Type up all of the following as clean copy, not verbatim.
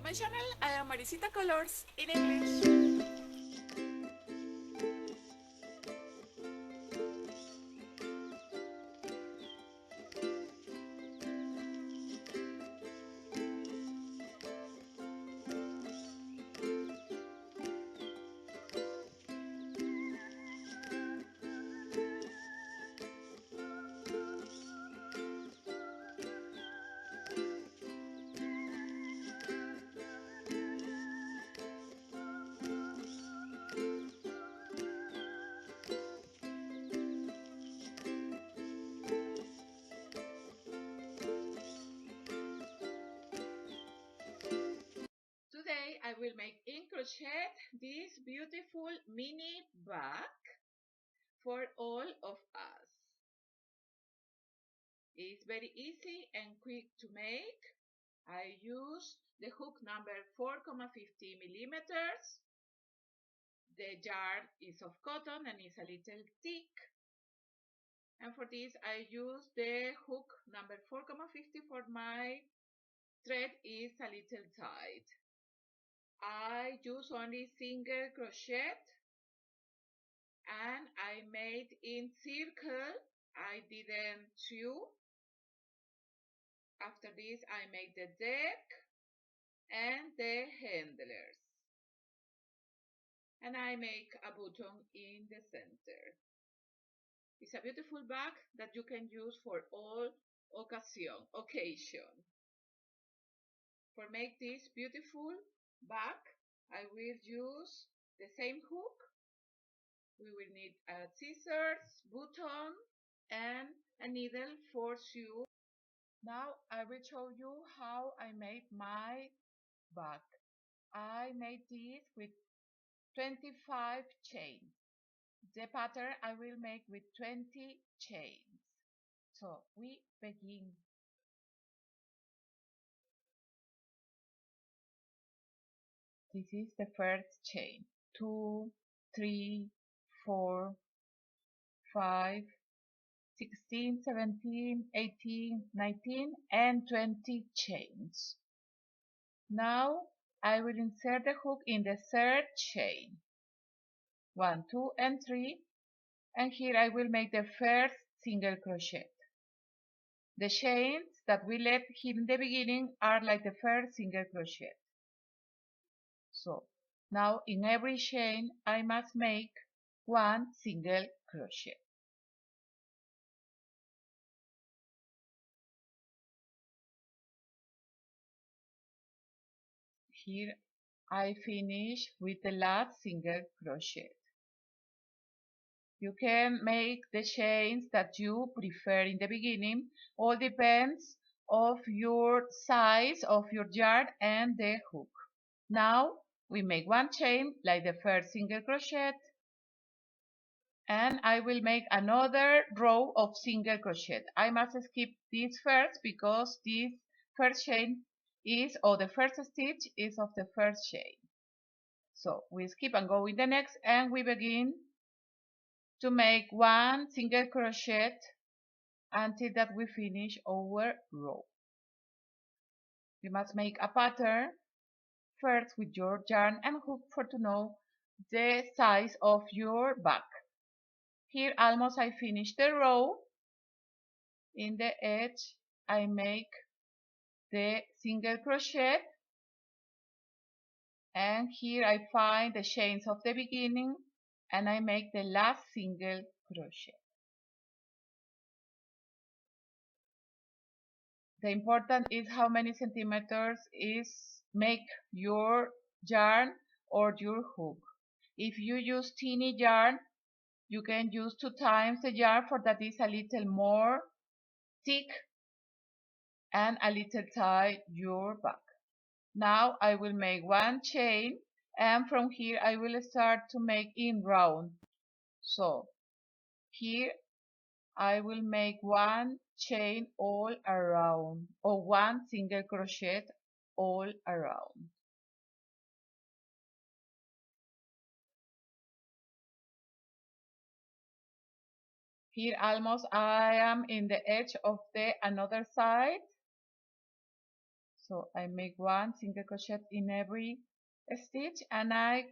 my channel. I am Maricita Colors in English. Today I will make in crochet this beautiful mini bag for all of us. It's very easy and quick to make. I use the hook number 4,50 millimeters. The yarn is of cotton and is a little thick. And for this I use the hook number 4,50 for my thread is a little tight. I use only single crochet and I made in circle. I didn't sew. After this I made the deck and the handlers. And I make a button in the center. It's a beautiful bag that you can use for all occasion. For make this beautiful bag, I will use the same hook. We will need a scissors, button, and a needle for sew. Now I will show you how I made my bag. I made this with 25 chains. The pattern I will make with 20 chains. So we begin. This is the first chain. 2, 3, 4, 5, 16, 17, 18, 19, and 20 chains. Now I will insert the hook in the third chain. 1, 2, and 3, and here I will make the first single crochet. The chains that we left here in the beginning are like the first single crochet. So now in every chain I must make one single crochet. Here I finish with the last single crochet. You can make the chains that you prefer in the beginning. All depends of your size of your yarn and the hook. Now we make one chain like the first single crochet, and I will make another row of single crochet. I must skip this first because this first chain is, or the first stitch is of the first chain. So we skip and go in the next, and we begin to make one single crochet until that we finish our row. You must make a pattern first with your yarn and hook for to know the size of your bag. Here almost I finished the row. In the edge I make the single crochet, and here I find the chains of the beginning and I make the last single crochet. The important is how many centimeters is make your yarn or your hook. If you use tiny yarn, you can use 2 times the yarn for that is a little more thick and a little tight your bag. Now I will make one chain, and from here I will start to make in round. So here I will make one chain all around, or one single crochet all around. Here almost I am in the edge of the another side. So I make one single crochet in every stitch, and I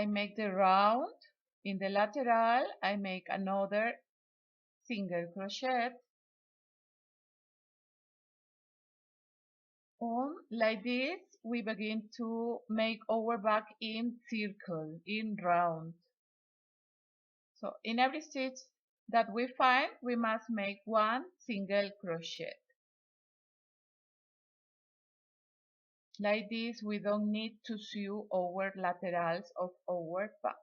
make the round. In the lateral I make another single crochet, and like this we begin to make our back in circle, in round. So in every stitch that we find, we must make one single crochet. Like this, we don't need to sew our laterals of our back.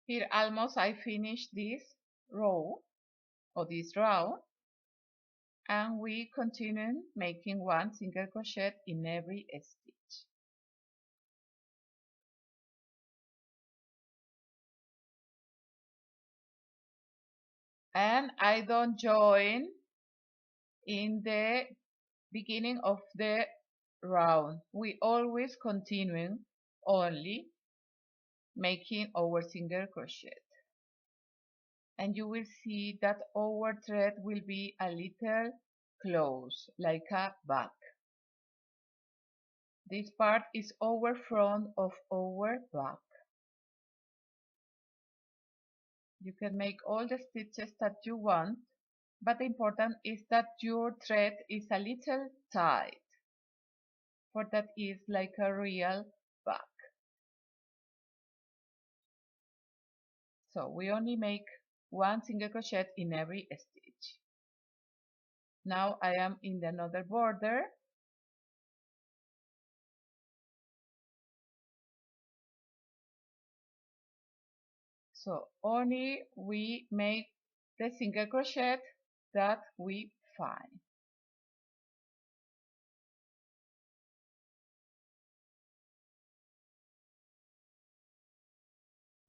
Here almost I finished this row or this round, and we continue making one single crochet in every stitch. And I don't join in the beginning of the round. We always continue only making our single crochet. And you will see that our thread will be a little close, like a back. This part is our front of our back. You can make all the stitches that you want, but the important is that your thread is a little tight, for that is like a real back. So we only make one single crochet in every stitch. Now I am in another border. So only we make the single crochet that we find.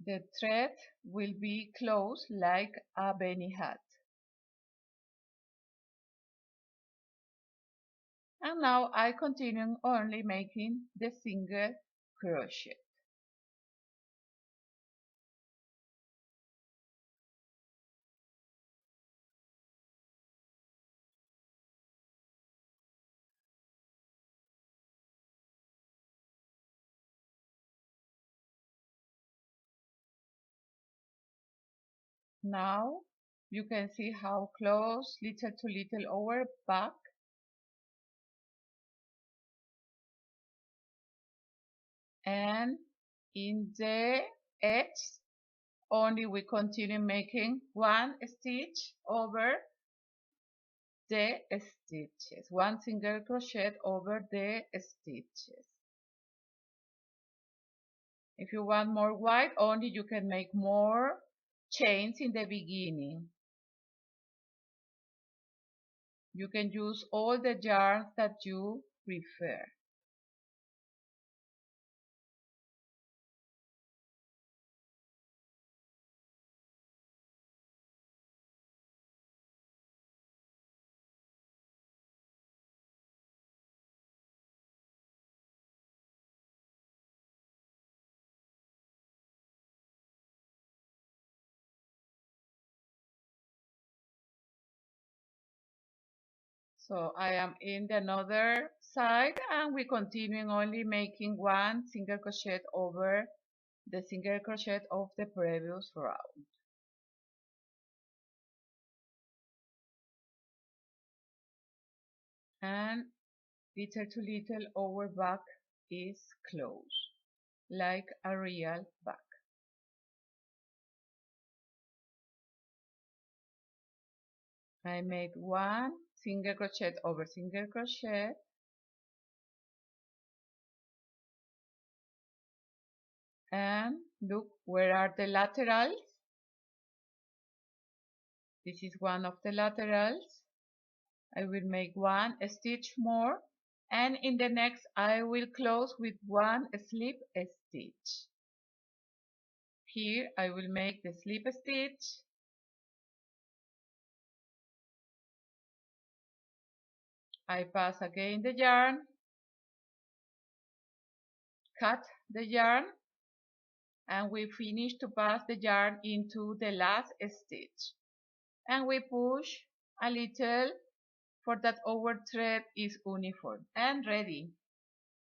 The thread will be closed like a bunny hat. And now I continue only making the single crochet. Now you can see how close little to little our back, and in the edge only we continue making one stitch over the stitches, one single crochet over the stitches. If you want more wide, only you can make more chains in the beginning. You can use all the yarns that you prefer. So I am in the another side, and we continuing only making one single crochet over the single crochet of the previous round. And little to little our back is closed, like a real back. I made one single crochet over single crochet, and look, where are the laterals? This is one of the laterals, I will make one stitch more, and in the next I will close with one slip stitch. Here I will make the slip stitch, I pass again the yarn, cut the yarn, and we finish to pass the yarn into the last stitch, and we push a little for that our thread is uniform and ready.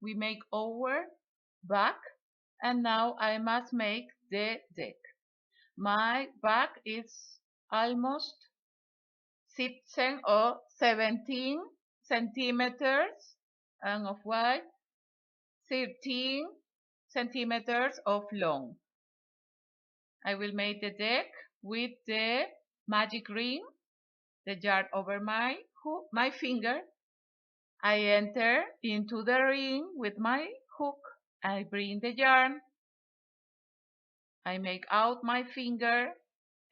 We make our back, and now I must make the deck. My back is almost 16 or 17 centimeters, and of wide 13 centimeters of long. I will make the deck with the magic ring, the yarn over my hook, my finger. I enter into the ring with my hook. I bring the yarn. I make out my finger,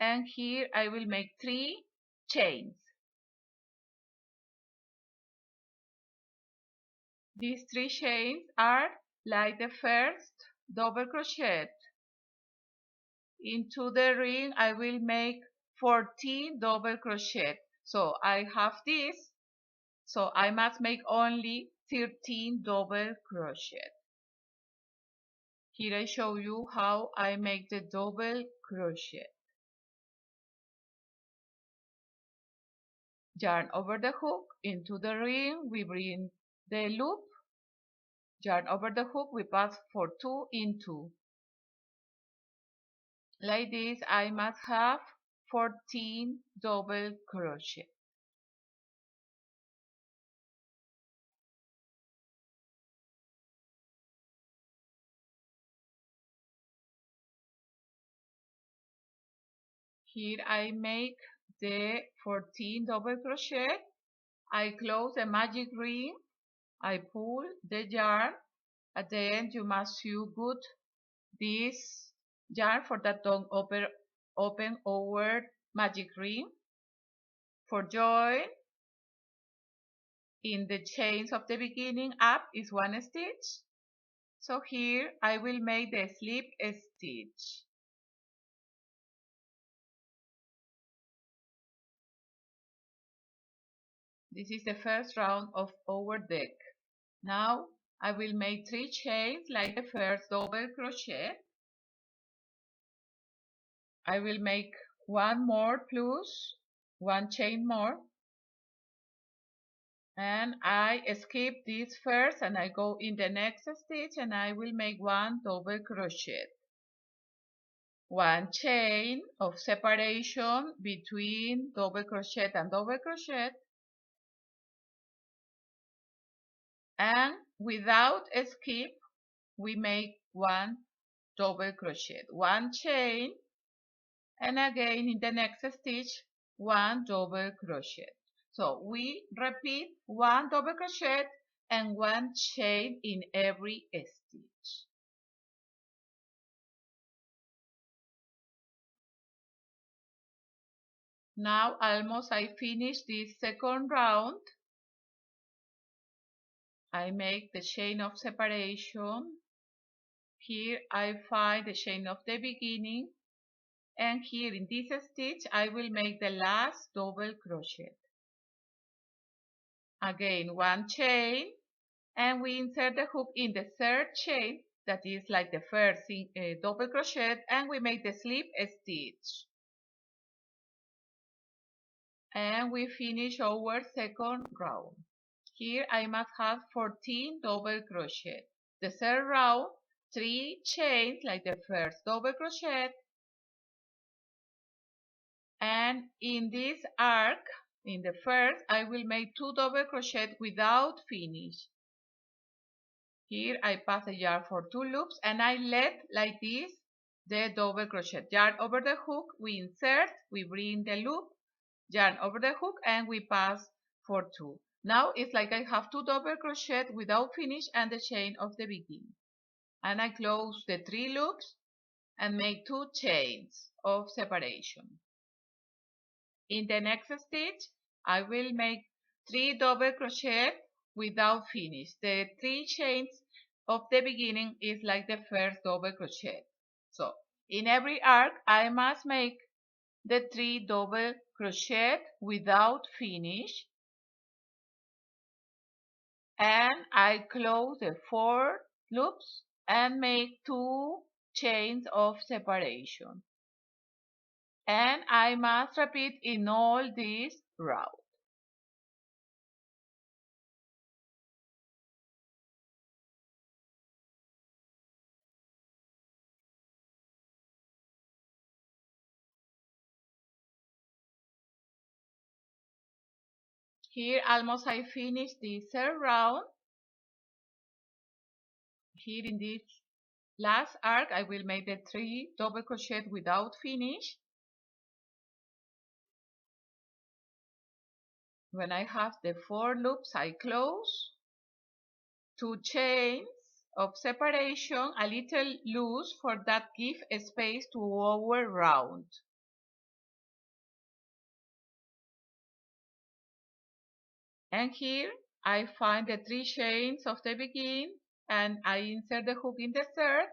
and here I will make 3 chains. These 3 chains are like the first double crochet. Into the ring I will make 14 double crochet. So I have this, so I must make only 13 double crochet. Here I show you how I make the double crochet. Yarn over the hook, into the ring we bring the loop, yarn over the hook, we pass for 2 in 2. Like this I must have 14 double crochet. Here I make the 14 double crochet. I close the magic ring, I pull the yarn. At the end you must sew good this yarn for that don't open our magic ring. For join in the chains of the beginning up is 1 stitch. So here I will make the slip stitch. This is the first round of our deck. Now I will make 3 chains like the first double crochet. I will make 1 more plus 1 chain more, and I skip this first and I go in the next stitch and I will make 1 double crochet. 1 chain of separation between double crochet and double crochet, and without a skip we make 1 double crochet, 1 chain, and again in the next stitch 1 double crochet. So we repeat 1 double crochet and 1 chain in every stitch. Now almost I finish this second round. I make the chain of separation. Here I find the chain of the beginning, and here in this stitch I will make the last double crochet. Again 1 chain, and we insert the hook in the 3rd chain, that is like the first double crochet, and we make the slip stitch. And we finish our second round. Here I must have 14 double crochet. The 3rd round, 3 chains like the first double crochet, and in this arc, in the first, I will make 2 double crochet without finish. Here I pass the yarn for 2 loops and I let like this the double crochet. Yarn over the hook, we insert, we bring the loop, yarn over the hook, and we pass for 2. Now it's like I have 2 double crochet without finish and the chain of the beginning. And I close the 3 loops and make 2 chains of separation. In the next stitch, I will make 3 double crochet without finish. The 3 chains of the beginning is like the first double crochet. So in every arc I must make the 3 double crochet without finish, and I close the 4 loops and make 2 chains of separation, and I must repeat in all these rows. Here almost I finished the third round. Here in this last arc I will make the 3 double crochet without finish. When I have the 4 loops I close, 2 chains of separation, a little loose for that give space to our round. And here I find the 3 chains of the beginning, and I insert the hook in the third,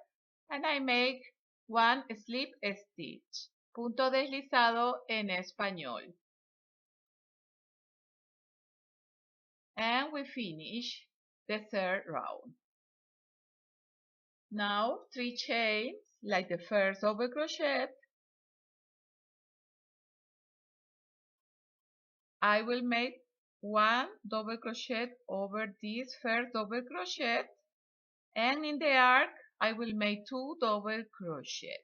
and I make 1 slip stitch, punto deslizado en español. And we finish the third round. Now 3 chains like the first double crochet. I will make 1 double crochet over this first double crochet, and in the arc I will make 2 double crochet.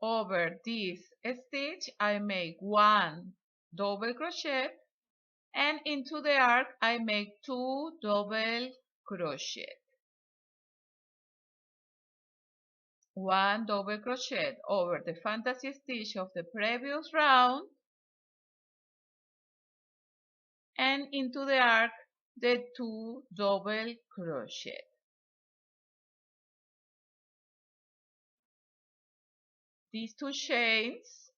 Over this stitch I make 1 double crochet, and into the arc I make 2 double crochet. 1 double crochet over the fantasy stitch of the previous round, and into the arc the 2 double crochet. These 2 chains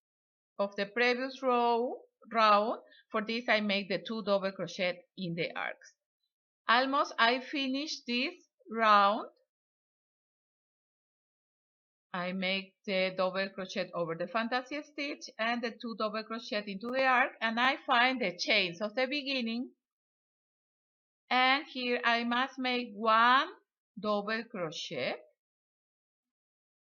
of the previous round, for this I make the 2 double crochet in the arcs. Almost I finish this round. I make the double crochet over the fantasy stitch and the 2 double crochet into the arc, and I find the chains of the beginning, and here I must make 1 double crochet,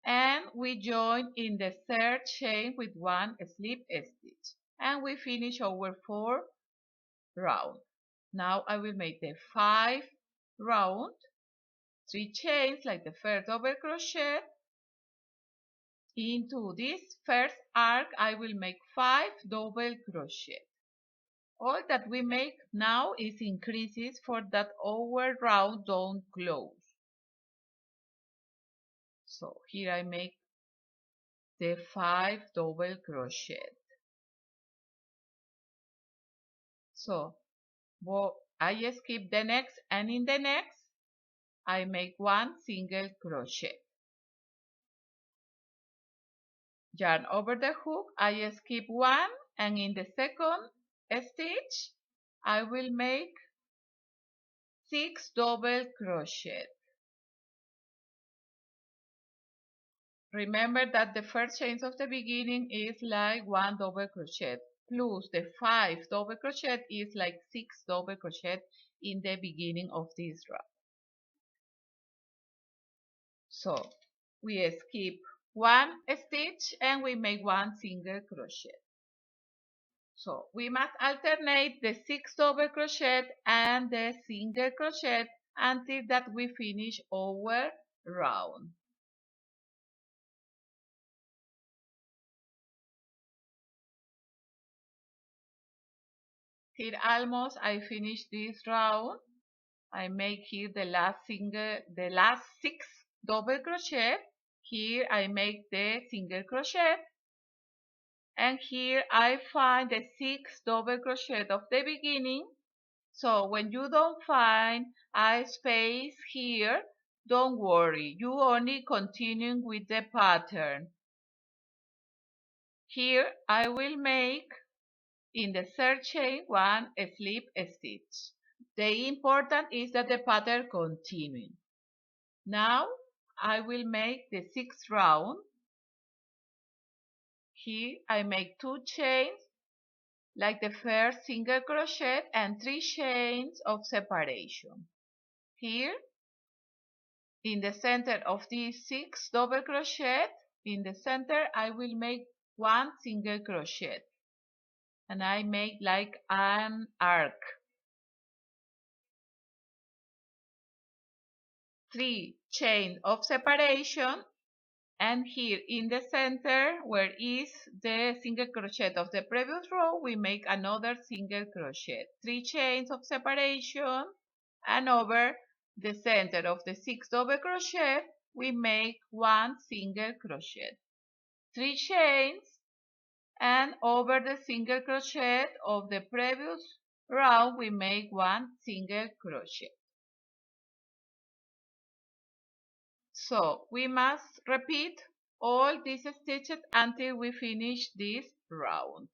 and we join in the third chain with 1 slip stitch, and we finish our 4 round. Now I will make the 5 round, 3 chains like the first double crochet. Into this first arc I will make 5 double crochet. All that we make now is increases for that our round don't close. So here I make the 5 double crochet. So I skip the next, and in the next I make 1 single crochet. Yarn over the hook, I skip 1, and in the second stitch I will make 6 double crochet. Remember that the first chains of the beginning is like 1 double crochet, plus the 5 double crochet is like 6 double crochet in the beginning of this round. So we skip 1 stitch and we make 1 single crochet. So we must alternate the 6 double crochet and the single crochet until that we finish our round. Here almost I finish this round. I make here the last 6 double crochet. Here I make the single crochet, and here I find the 6 double crochet of the beginning. So when you don't find a space here, don't worry, you only continue with the pattern. Here I will make In the third chain, 1 slip stitch. The important is that the pattern continues. Now I will make the 6th round. Here I make 2 chains like the first single crochet and 3 chains of separation. Here in the center of these 6 double crochet, in the center I will make 1 single crochet and I make like an arc. 3 chain of separation, and here in the center where is the single crochet of the previous row, we make another single crochet, 3 chains of separation, and over the center of the 6 double crochet we make 1 single crochet, 3 chains, and over the single crochet of the previous round we make 1 single crochet. So we must repeat all these stitches until we finish this round.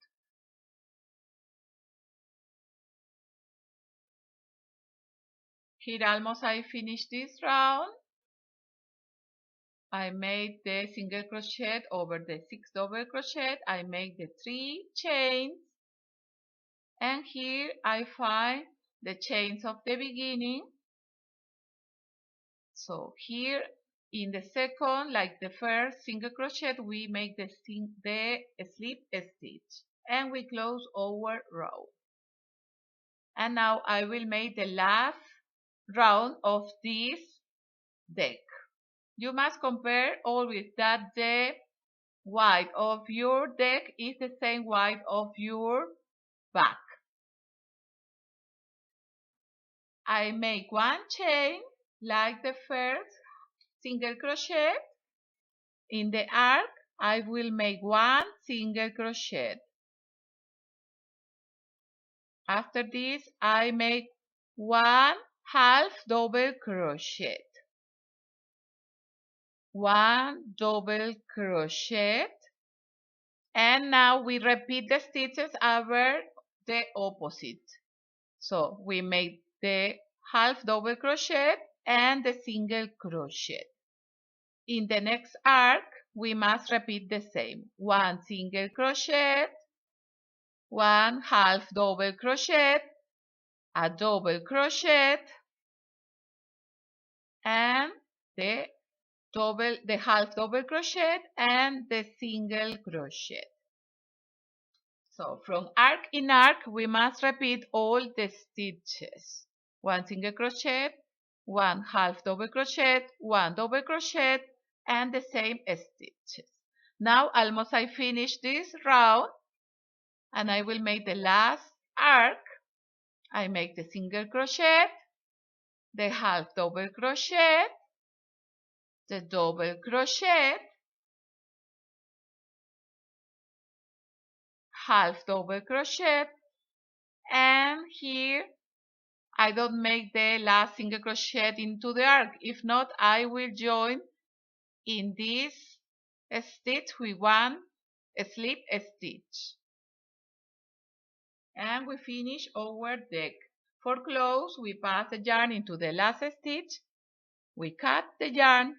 Here almost I finished this round. I made the single crochet over the 6 double crochet. I make the 3 chains, and here I find the chains of the beginning. So here in the second, like the first single crochet, we make the slip stitch and we close our row. And now I will make the last round of this deck. You must compare always that the width of your deck is the same width of your back. I make 1 chain like the first single crochet. In the arc I will make 1 single crochet. After this I make 1 half double crochet, 1 double crochet, and now we repeat the stitches over the opposite. So we make the half double crochet and the single crochet. In the next arc we must repeat the same, 1 single crochet, 1 half double crochet, a double crochet, and the half double crochet and the single crochet. So from arc in arc we must repeat all the stitches, 1 single crochet, 1 half double crochet, 1 double crochet, and the same stitches. Now almost I finish this round, and I will make the last arc. I make the single crochet, the half double crochet, the double crochet, half double crochet, and here I don't make the last single crochet into the arc. If not, I will join in this stitch with 1 slip stitch. And we finish our deck. For close, we pass the yarn into the last stitch, we cut the yarn,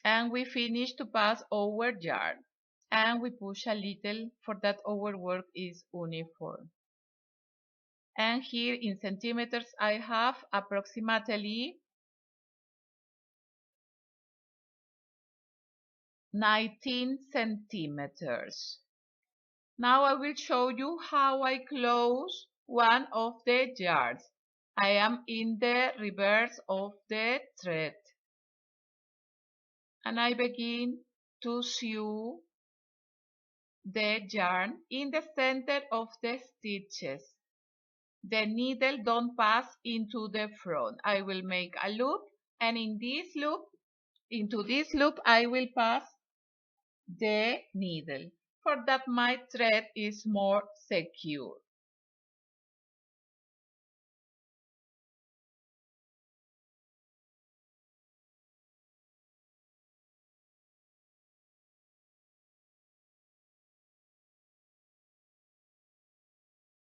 and we finish to pass our yarn. And we push a little for that our work is uniform. And here in centimeters I have approximately 19 centimeters. Now I will show you how I close one of the yarns. I am in the reverse of the thread, and I begin to sew the yarn in the center of the stitches. The needle don't pass into the front. I will make a loop, and into this loop I will pass the needle, for that my thread is more secure.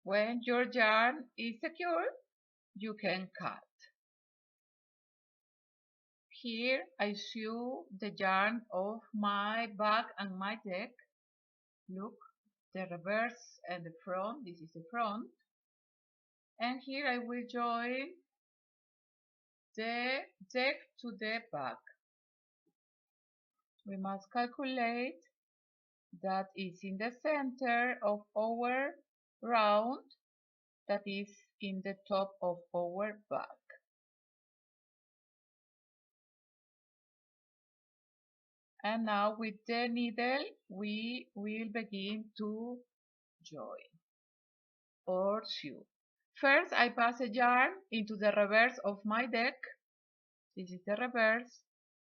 When your yarn is secure, you can cut. Here I sew the yarn of my back and my deck. Look, the reverse and the front. This is the front. And here I will join the deck to the back. We must calculate that is in the center of our round, that is in the top of our back. And now with the needle we will begin to join or sew. First I pass a yarn into the reverse of my deck. This is the reverse.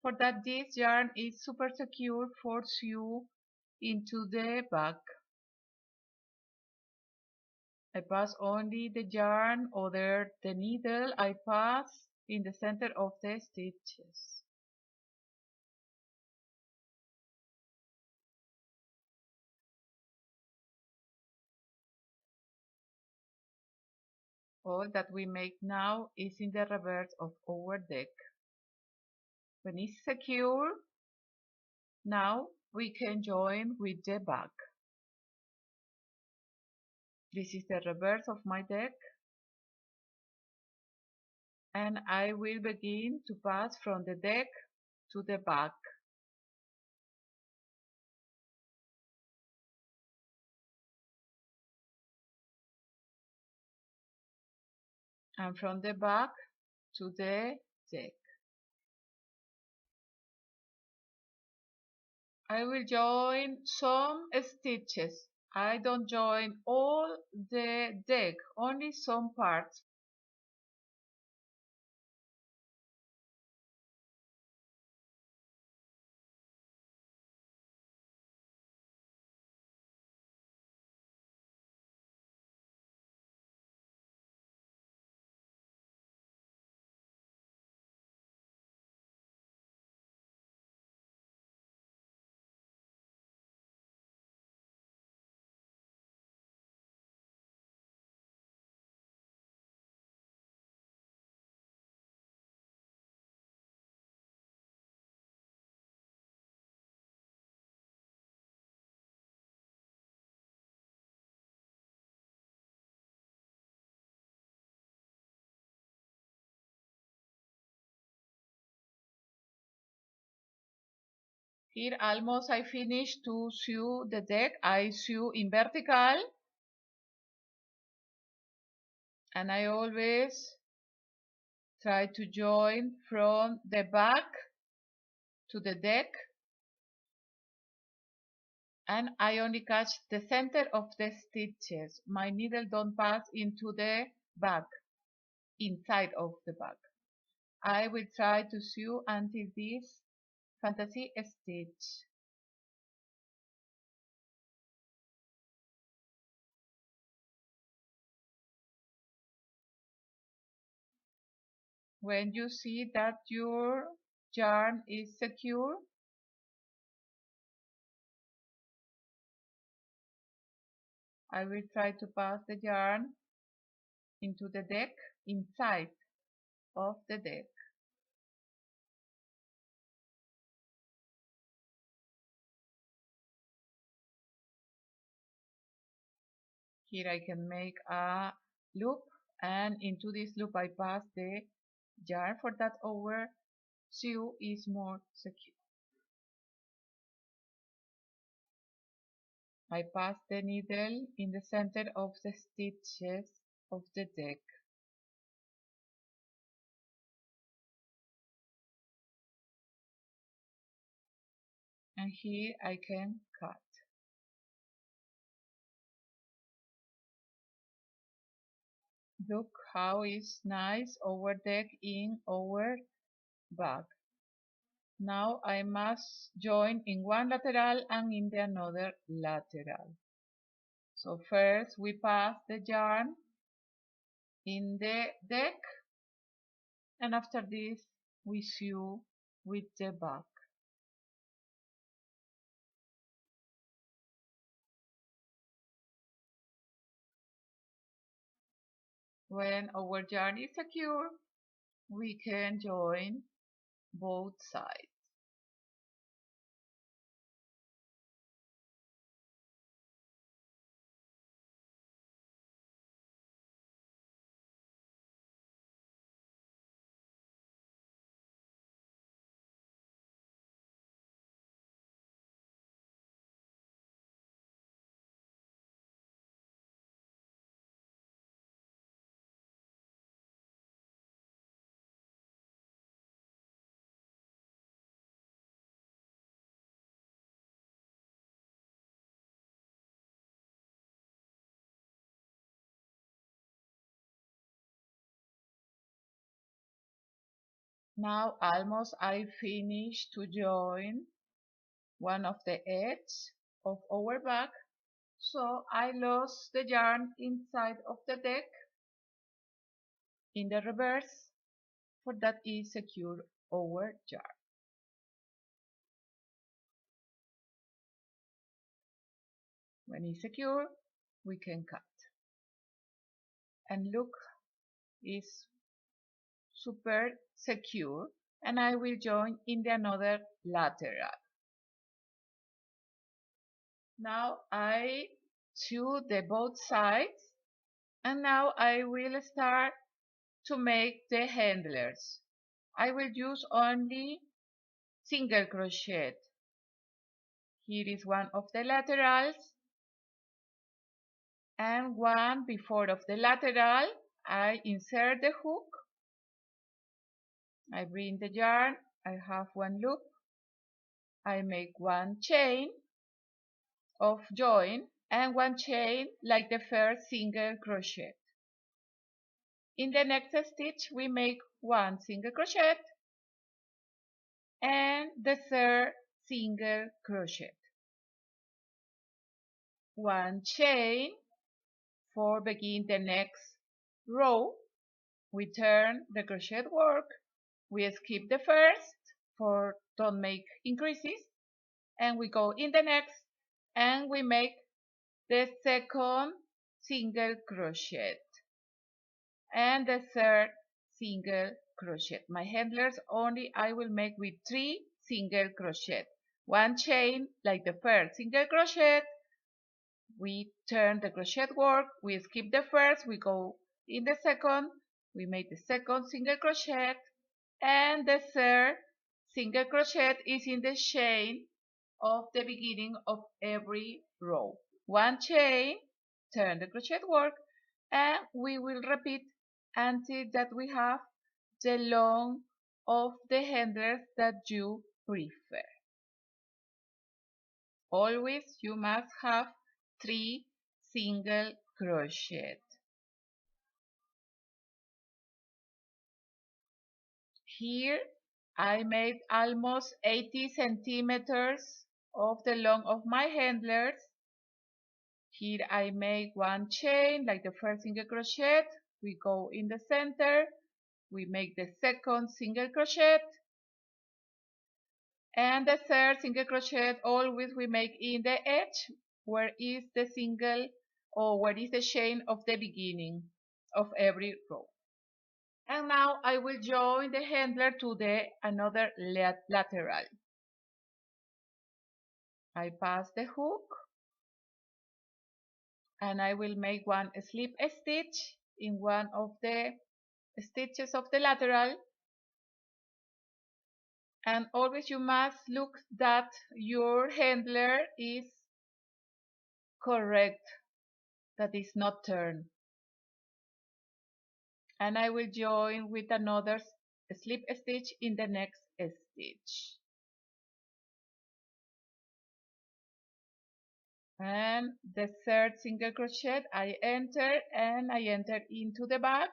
For that this yarn is super secure for sew into the back. I pass only the yarn over the needle. I pass in the center of the stitches. All that we make now is in the reverse of our deck. When it's secure, now we can join with the back. This is the reverse of my deck, and I will begin to pass from the deck to the back. And from the back to the deck. I will join some stitches. I don't join all the deck, only some parts. Here almost I finished to sew the deck. I sew in vertical, and I always try to join from the back to the deck, and I only catch the center of the stitches. My needle don't pass into the back, inside of the back. I will try to sew until this fantasy stitch. When you see that your yarn is secure, I will try to pass the yarn into the deck, inside of the deck. Here I can make a loop, and into this loop I pass the yarn for that our sew is more secure. I pass the needle in the center of the stitches of the deck. And here I can cut. Look how is nice our deck in our back. Now I must join in one lateral and in the another lateral. So first we pass the yarn in the deck, and after this we sew with the back. When our yarn is secure, we can join both sides. Now almost I finished to join one of the edges of our bag, so I lost the yarn inside of the deck in the reverse, for that is secure our yarn. When it's secure, we can cut. And look, it's super secure, and I will join in the another lateral. Now I sew the both sides, and now I will start to make the handlers. I will use only single crochet. Here is one of the laterals, and one before of the lateral I insert the hook, I bring the yarn, I have one loop, I make one chain of join and one chain like the first single crochet. In the next stitch we make one single crochet and the third single crochet, one chain for begin the next row. We turn the crochet work, we skip the first for don't make increases, and we go in the next and we make the second single crochet and the third single crochet. My handlers only I will make with 3 single crochet, one chain like the first single crochet, we turn the crochet work, we skip the first, we go in the second, we make the second single crochet, and the third single crochet is in the chain of the beginning of every row. One chain, turn the crochet work, and we will repeat until that we have the long of the handlers that you prefer. Always you must have 3 single crochet. Here I made almost 80 centimeters of the long of my handlers. Here I make one chain like the first single crochet, we go in the center, we make the second single crochet, and the third single crochet always we make in the edge where is the single or where is the chain of the beginning of every row. And now I will join the handler to the another lateral. I pass the hook and I will make one slip stitch in one of the stitches of the lateral, and always you must look that your handler is correct, that is not turned. And I will join with another slip stitch in the next stitch. And the third single crochet I enter and I enter into the back,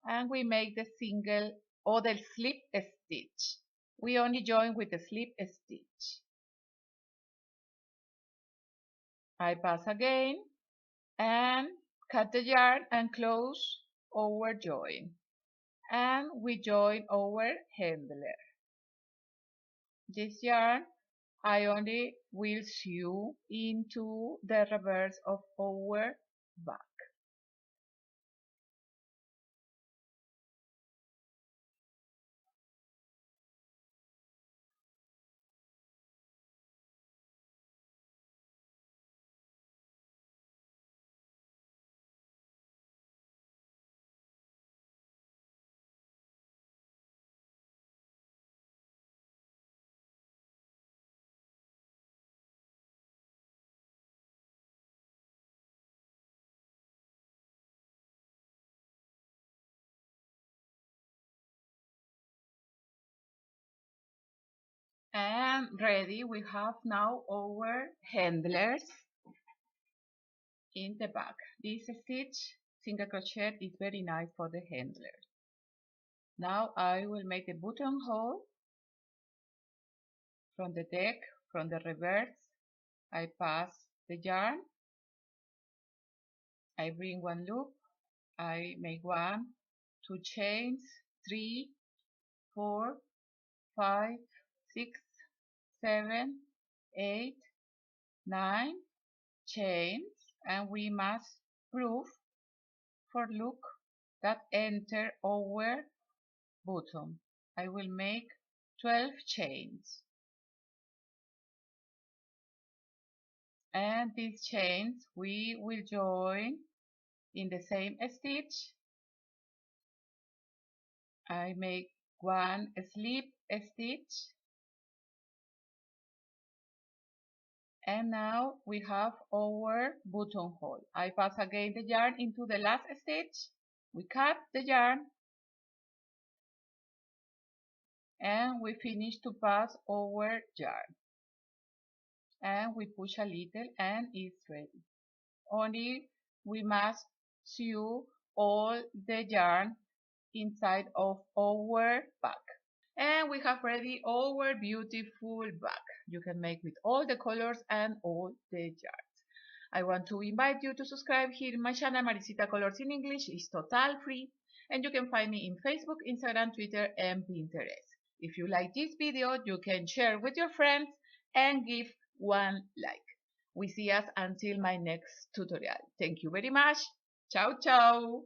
and we make the single or the slip stitch. We only join with the slip stitch. I pass again and cut the yarn and close our join, and we join our handler. This yarn I only will sew into the reverse of our back. And ready, we have now our handlers in the back. This stitch, single crochet, is very nice for the handler. Now I will make the buttonhole from the deck, from the reverse. I pass the yarn, I bring one loop, I make 1, 2 chains, 3, 4, 5, 6, 7, 8, 9 chains, and we must prove for look that enter our bottom. I will make 12 chains, and these chains we will join in the same stitch. I make 1 slip stitch, and now we have our buttonhole. I pass again the yarn into the last stitch, we cut the yarn, and we finish to pass our yarn, and we push a little and it's ready. Only we must sew all the yarn inside of our bag. And we have ready our beautiful bag. You can make with all the colors and all the yarns. I want to invite you to subscribe here in my channel, Maricita Colors in English. It's total free, and you can find me in Facebook, Instagram, Twitter, and Pinterest. If you like this video, you can share with your friends and give one like. We see us until my next tutorial. Thank you very much. Ciao, ciao.